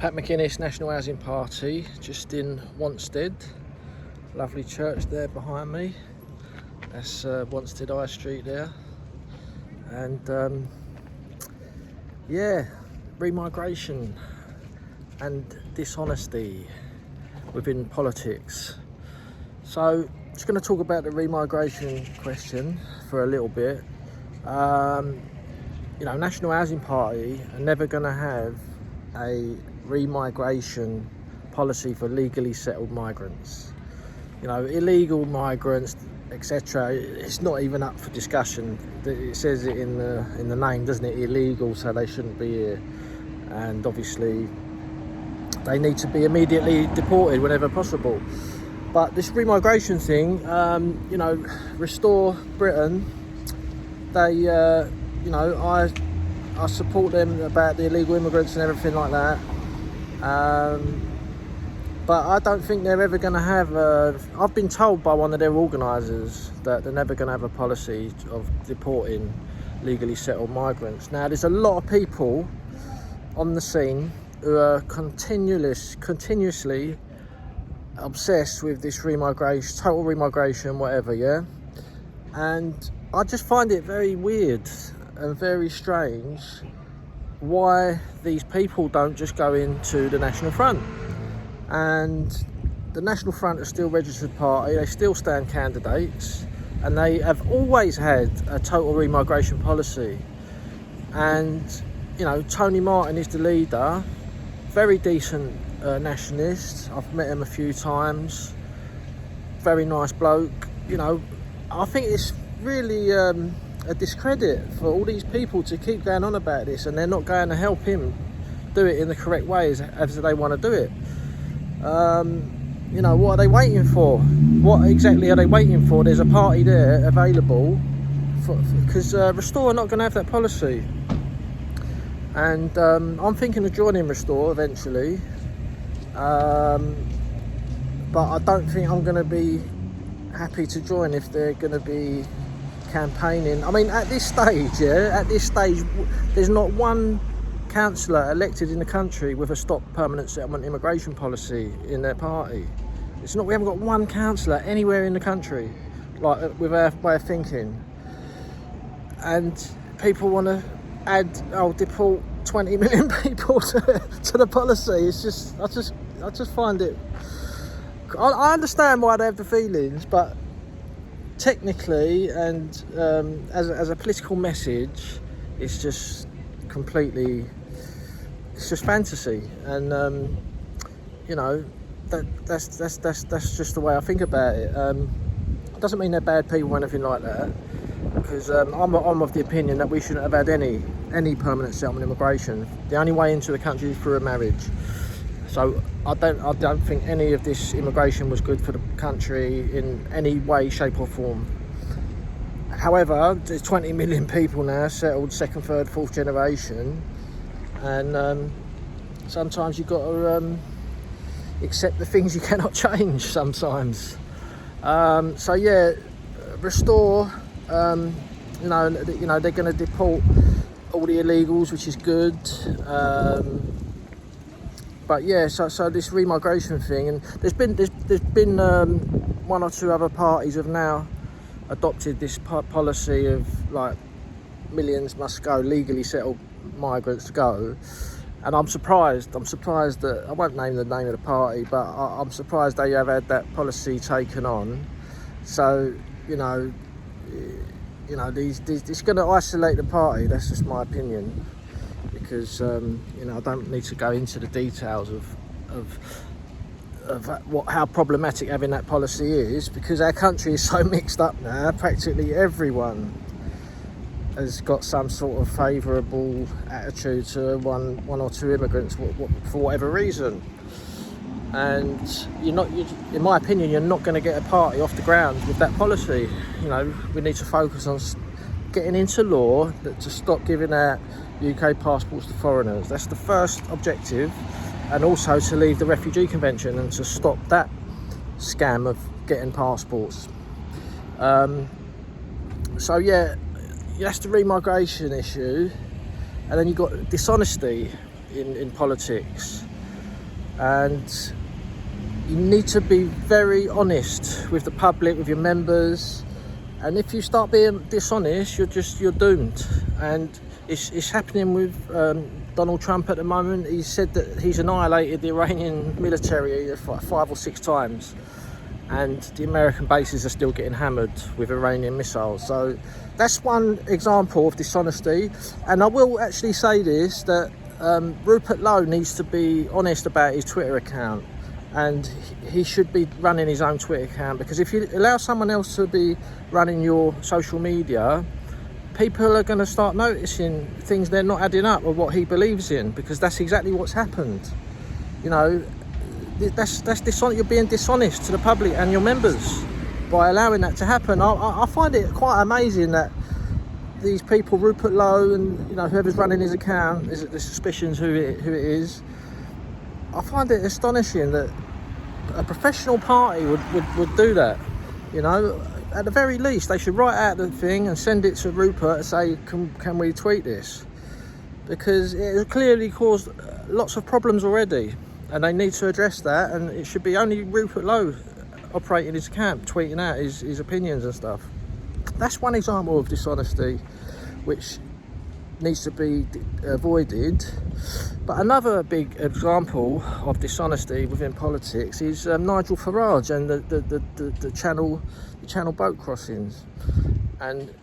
Pat McGuinness National Housing Party, just in Wanstead. Lovely church there behind me. That's Wanstead High Street there. And yeah, remigration and dishonesty within politics. So just going to talk about the remigration question for a little bit. You know, National Housing Party are never going to have a remigration policy for legally settled migrants. You know, illegal migrants, etc. It's not even up for discussion. It says it in the name, doesn't it? Illegal, so they shouldn't be here. And obviously, they need to be immediately deported whenever possible. But this remigration thing, you know, Restore Britain, they, you know, I support them about the illegal immigrants and everything like that. But I don't think they're ever going to have I've been told by one of their organisers that they're never going to have a policy of deporting legally settled migrants. Now, there's a lot of people on the scene who are continuously obsessed with this remigration, total remigration, whatever, yeah? And I just find it very weird and very strange why these people don't just go into the National Front. And the National Front are still a registered party, they still stand candidates, and they have always had a total remigration policy. And, you know, Tony Martin is the leader, very decent nationalist. I've met him a few times, very nice bloke. You know, I think it's really a discredit for all these people to keep going on about this, and they're not going to help him do it in the correct way as they want to do it. You know, what are they waiting for? What exactly are they waiting for? There's a party there available because Restore are not going to have that policy. And I'm thinking of joining Restore eventually, but I don't think I'm going to be happy to join if they're going to be campaigning. I mean, at this stage, there's not one councillor elected in the country with a stop permanent settlement immigration policy in their party. It's not. We haven't got one councillor anywhere in the country like with our way of thinking. And people want to deport 20 million people to the policy. It's just, I just find it. I understand why they have the feelings, but technically and as a political message, it's just completely. It's just fantasy, and you know, that's just the way I think about it. It doesn't mean they're bad people or anything like that, because I'm of the opinion that we shouldn't have had any permanent settlement immigration. The only way into the country is through a marriage. So I don't think any of this immigration was good for the country in any way, shape or form. However, there's 20 million people now settled second, third, fourth generation, and sometimes you've got to accept the things you cannot change sometimes. So yeah, Restore, you know, they're going to deport all the illegals, which is good. But yeah, so this remigration thing, and there's been one or two other parties have now adopted this policy of like millions must go, legally settled migrants go. And I'm surprised that, I won't name the name of the party, but I'm surprised they have had that policy taken on. So, you know, it's going to isolate the party. That's just my opinion, because you know, I don't need to go into the details of how problematic having that policy is, because our country is so mixed up now. Practically everyone has got some sort of favourable attitude to one or two immigrants for whatever reason. And in my opinion, you're not going to get a party off the ground with that policy. You know, we need to focus on getting into law to stop giving out UK passports to foreigners. That's the first objective, and also to leave the Refugee Convention and to stop that scam of getting passports. So yeah, that's the remigration issue. And then you've got dishonesty in politics. and you need to be very honest with the public, with your members. And if you start being dishonest, you're doomed. And it's happening with Donald Trump at the moment. He said that he's annihilated the Iranian military 5 or 6 times, and the American bases are still getting hammered with Iranian missiles. So that's one example of dishonesty. And I will actually say this, that Rupert Lowe needs to be honest about his Twitter account, and he should be running his own Twitter account, because if you allow someone else to be running your social media, people are going to start noticing things they're not adding up with what he believes in, because that's exactly what's happened. You know, that's dishonest. You're being dishonest to the public and your members by allowing that to happen. I find it quite amazing that these people, Rupert Lowe and whoever's running his account, is the suspicions who it is. I find it astonishing that a professional party would do that. At the very least, they should write out the thing and send it to Rupert and say, can we tweet this? Because it has clearly caused lots of problems already, and they need to address that. And it should be only Rupert Lowe operating his account, tweeting out his opinions and stuff. That's one example of dishonesty which needs to be avoided. But another big example of dishonesty within politics is Nigel Farage and the channel boat crossings. And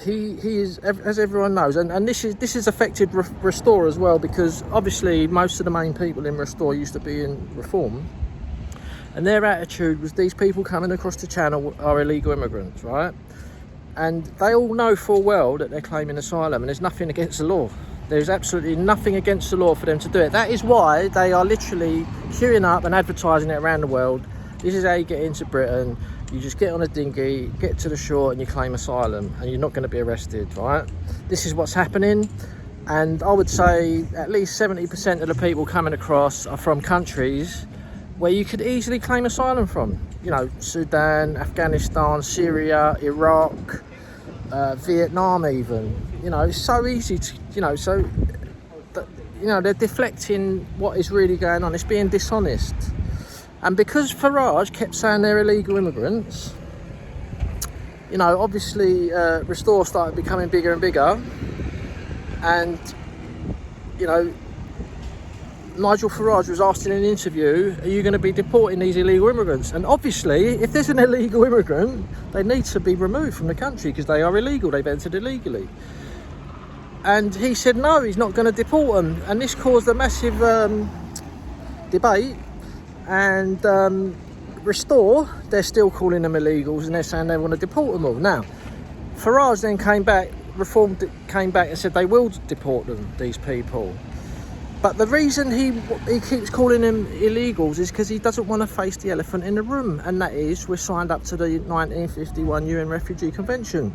he is, as everyone knows, and this has affected Restore as well, because obviously most of the main people in Restore used to be in Reform, and their attitude was these people coming across the channel are illegal immigrants, right? And they all know full well that they're claiming asylum, and there's nothing against the law. There's absolutely nothing against the law for them to do it. That is why they are literally queuing up and advertising it around the world. This is how you get into Britain. You just get on a dinghy, get to the shore, and you claim asylum, and you're not going to be arrested, right? This is what's happening. And I would say at least 70% of the people coming across are from countries where you could easily claim asylum from. Sudan, Afghanistan, Syria, Iraq, Vietnam even. It's so easy to, they're deflecting what is really going on. It's being dishonest. And because Farage kept saying they're illegal immigrants, obviously Restore started becoming bigger and bigger. And, Nigel Farage was asked in an interview, are you going to be deporting these illegal immigrants? And obviously, if there's an illegal immigrant, they need to be removed from the country because they are illegal, they've entered illegally. And he said no, he's not going to deport them. And this caused a massive debate. And Restore, they're still calling them illegals, and they're saying they want to deport them all. Now, Farage then came back, Reform came back and said they will deport them, these people. But the reason he keeps calling them illegals is because he doesn't want to face the elephant in the room, and that is we're signed up to the 1951 UN Refugee Convention.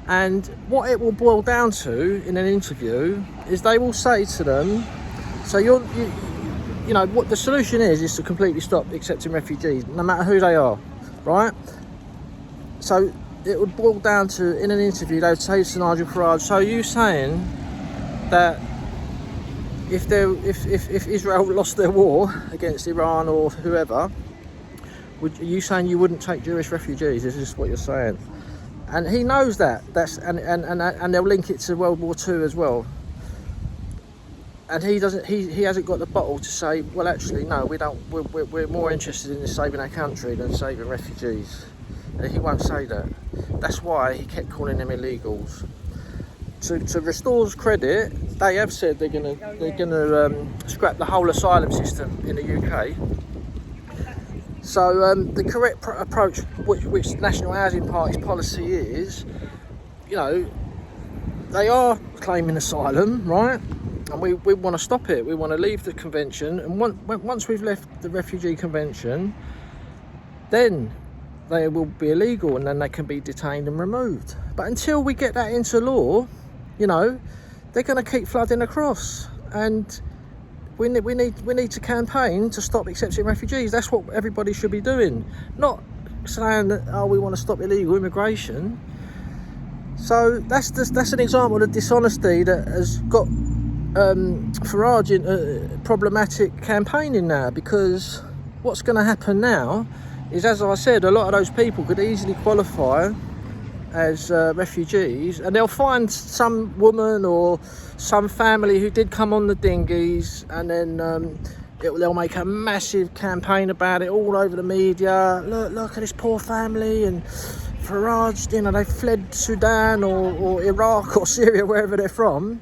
And what it will boil down to in an interview is they will say to them, so what the solution is to completely stop accepting refugees, no matter who they are, right? So it would boil down to, in an interview, they would say to Nigel Farage, so are you saying that if Israel lost their war against Iran or whoever, are you saying you wouldn't take Jewish refugees? Is this what you're saying? And he knows that. And they'll link it to World War II as well. And he hasn't got the bottle to say, well, actually, no, we don't. We're more interested in saving our country than saving refugees. And he won't say that. That's why he kept calling them illegals. To Restore's credit, they have said they're gonna scrap the whole asylum system in the UK. So the correct approach, which National Housing Party's policy is, they are claiming asylum, right? And we want to stop it. We want to leave the convention, and once we've left the refugee convention, then they will be illegal, and then they can be detained and removed. But until we get that into law, they're going to keep flooding across, and we need to campaign to stop accepting refugees. That's what everybody should be doing, not saying that we want to stop illegal immigration. So that's an example of dishonesty that has got Farage in problematic campaigning now, because what's going to happen now is, as I said, a lot of those people could easily qualify as refugees, and they'll find some woman or some family who did come on the dinghies, and then they'll make a massive campaign about it all over the media. Look at this poor family, and Farage, you know, they fled Sudan or Iraq or Syria, wherever they're from,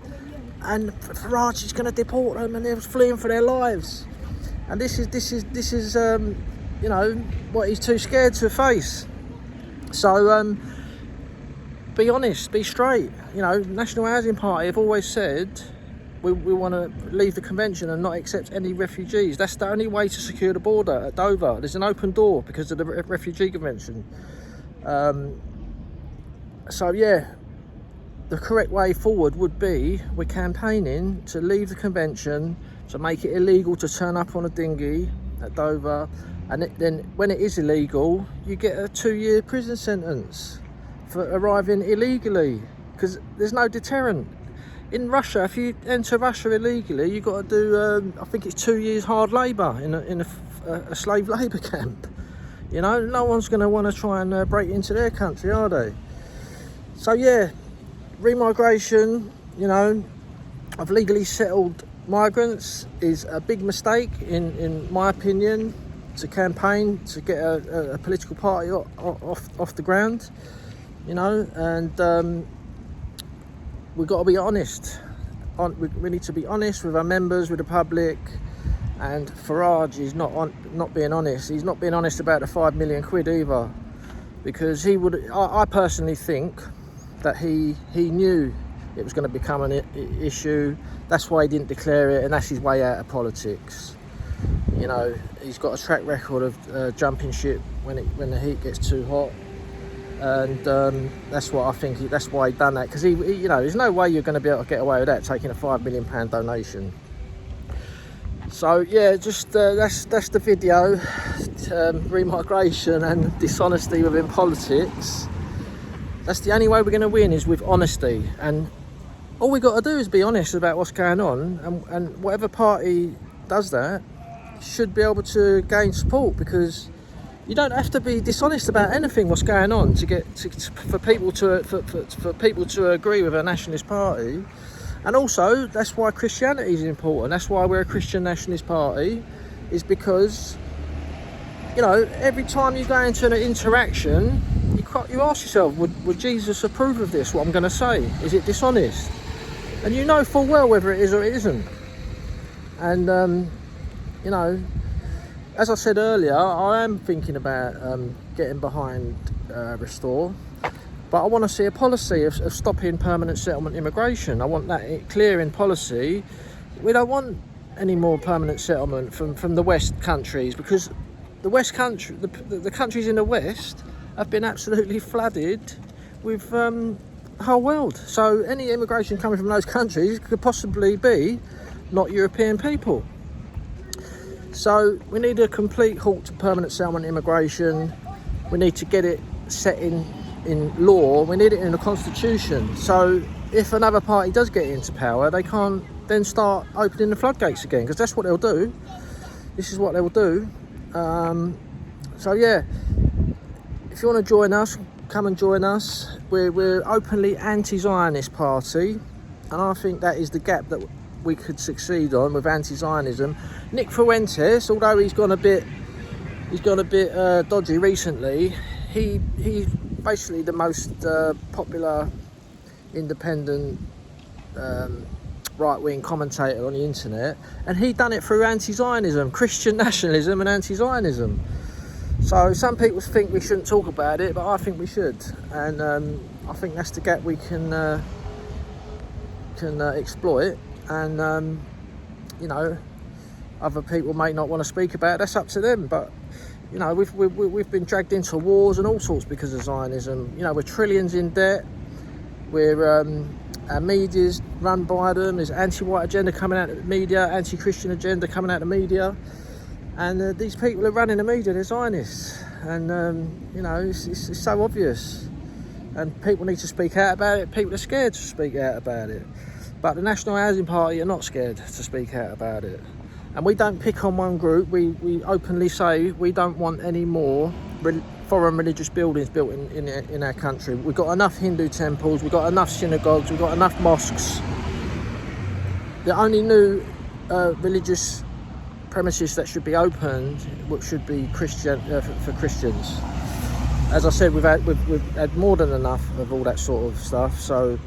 and Farage is going to deport them, and they're fleeing for their lives. And this is you know, what he's too scared to face. So be honest, be straight. You know, National Housing Party have always said we want to leave the convention and not accept any refugees. That's the only way to secure the border at Dover. There's an open door because of the refugee convention. So yeah, the correct way forward would be, we're campaigning to leave the convention, to make it illegal to turn up on a dinghy at Dover, and then when it is illegal, you get a 2-year prison sentence for arriving illegally, because there's no deterrent. In Russia, if you enter Russia illegally, you've got to do, I think it's 2 years hard labour in a slave labour camp. You know, no one's going to want to try and break into their country, are they? So yeah, remigration, you know, of legally settled migrants is a big mistake, in my opinion, to campaign to get a political party off the ground, you know. And we've got to be honest. We need to be honest with our members, with the public. And Farage is not being honest. He's not being honest about the £5 million either, because he would. I personally think that he knew it was going to become an issue. That's why he didn't declare it, and that's his way out of politics. You know, he's got a track record of jumping ship when the heat gets too hot, and that's what I think. That's why he done that, because he, you know, there's no way you're going to be able to get away with that, taking a £5 million donation. So yeah, just that's the video. Remigration and dishonesty within politics. That's the only way we're going to win, is with honesty. And all we got to do is be honest about what's going on, and whatever party does that should be able to gain support, because you don't have to be dishonest about anything what's going on for people to agree with a nationalist party. And also, that's why Christianity is important. That's why we're a Christian nationalist party, is because, you know, every time you go into an interaction, you ask yourself, would Jesus approve of this, what I'm going to say? Is it dishonest? And you know full well whether it is or it isn't. And, you know, as I said earlier, I am thinking about getting behind Restore. But I want to see a policy of stopping permanent settlement immigration. I want that clear in policy. We don't want any more permanent settlement from the West countries, because the West country, the countries in the West have been absolutely flooded with the whole world. So any immigration coming from those countries could possibly be not European people. So we need a complete halt to permanent settlement immigration. We need to get it set in law. We need it in the constitution, so if another party does get into power, they can't then start opening the floodgates again, because that's what they'll do. This is what they will do. So yeah, if you want to join us, come and join us. We're openly anti-Zionist party, and I think that is the gap that we could succeed on with anti-Zionism. Nick Fuentes, although he's gone a bit dodgy recently, he's basically the most popular independent right-wing commentator on the internet, and he done it through anti-Zionism, Christian nationalism and anti-Zionism. So some people think we shouldn't talk about it, but I think we should, and I think that's the gap we can exploit. And you know, other people may not want to speak about it. That's up to them, but you know, we've been dragged into wars and all sorts because of Zionism. You know, we're trillions in debt. We're our media's run by them. There's anti-white agenda coming out of the media, anti-Christian agenda coming out of the media, and these people are running the media. They're Zionists, and you know, it's so obvious. And people need to speak out about it. People are scared to speak out about it. But the National Housing Party are not scared to speak out about it. And we don't pick on one group. We openly say we don't want any more foreign religious buildings built in our country. We've got enough Hindu temples, we've got enough synagogues, we've got enough mosques. The only new religious premises that should be opened, which should be Christian for Christians. As I said, we've had more than enough of all that sort of stuff. So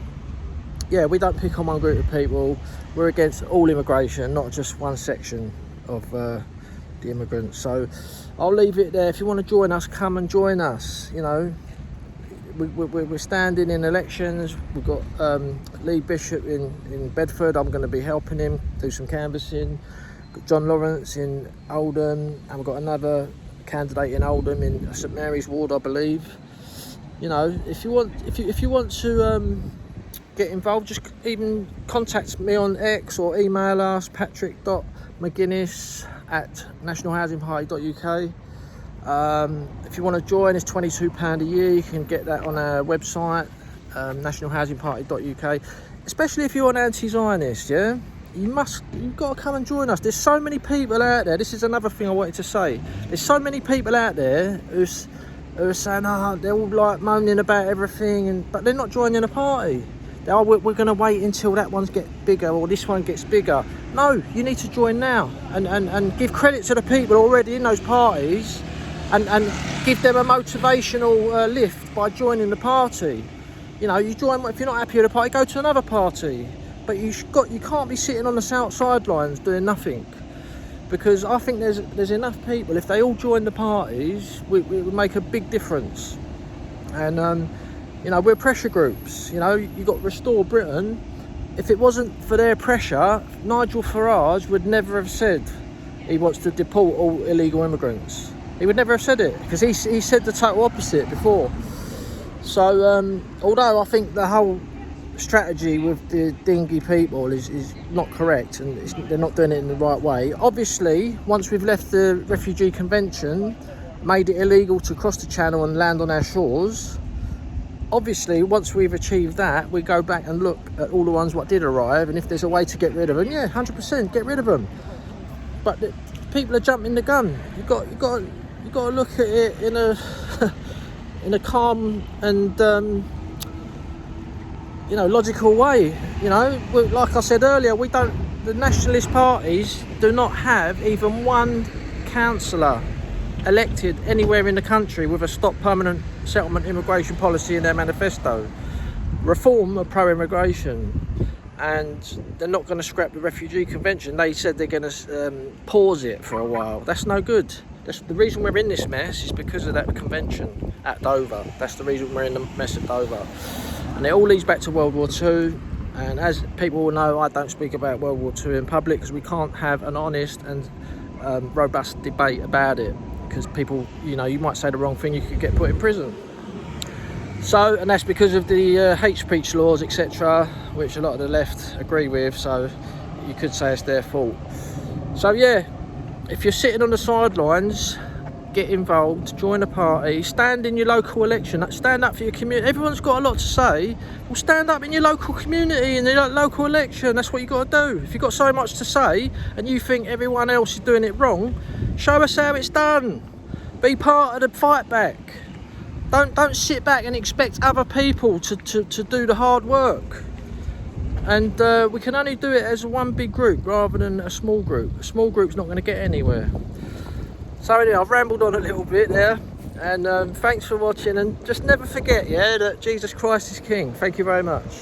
yeah, we don't pick on one group of people. We're against all immigration, not just one section of the immigrants. So I'll leave it there. If you want to join us, come and join us. You know, we're standing in elections. We've got Lee Bishop in Bedford. I'm going to be helping him do some canvassing. Got John Lawrence in Oldham, and we've got another candidate in Oldham in St Mary's ward, I believe. You know, if you want to get involved, just even contact me on X or email us, patrick.mcguinness@nationalhousingparty.uk. If you want to join, it's £22 a year. You can get that on our website, nationalhousingparty.uk. Especially if you're an anti-Zionist, yeah? You've got to come and join us. There's so many people out there. This is another thing I wanted to say. There's so many people out there who are saying, they're all like moaning about everything, but they're not joining a party. We're going to wait until that one gets bigger or this one gets bigger. No, you need to join now and give credit to the people already in those parties and give them a motivational lift by joining the party. You know, you join, if you're not happy with the party, go to another party. But you can't be sitting on the sidelines doing nothing, because I think there's enough people. If they all join the parties, we would make a big difference. And you know, we're pressure groups. You know, you got Restore Britain. If it wasn't for their pressure, Nigel Farage would never have said he wants to deport all illegal immigrants. He would never have said it, because he said the total opposite before. So although I think the whole strategy with the dingy people is not correct, and they're not doing it in the right way. Obviously, once we've left the Refugee Convention, made it illegal to cross the channel and land on our shores, obviously once we've achieved that, we go back and look at all the ones what did arrive, and if there's a way to get rid of them, yeah, 100% get rid of them. But people are jumping the gun. You've got to look at it in a in a calm and you know, logical way. You know, like I said earlier, the nationalist parties do not have even one councillor elected anywhere in the country with a stop permanent settlement immigration policy in their manifesto. Reform are pro-immigration, and they're not going to scrap the Refugee Convention. They said they're going to pause it for a while. That's no good. The reason we're in this mess is because of that convention at Dover. That's the reason we're in the mess at Dover. And it all leads back to World War II. And as people will know, I don't speak about World War II in public, because we can't have an honest and robust debate about it. Because people, you know, you might say the wrong thing, you could get put in prison. So, and that's because of the hate speech laws, etc., which a lot of the left agree with. So you could say it's their fault. So yeah, if you're sitting on the sidelines, get involved, join a party, stand in your local election, stand up for your community. Everyone's got a lot to say. Well, stand up in your local community, in your local election. That's what you got to do. If you've got so much to say and you think everyone else is doing it wrong, show us how it's done. Be part of the fight back. Don't sit back and expect other people to do the hard work. And we can only do it as one big group rather than a small group. A small group's not going to get anywhere. So anyway, I've rambled on a little bit there, and thanks for watching, and just never forget, yeah, that Jesus Christ is King. Thank you very much.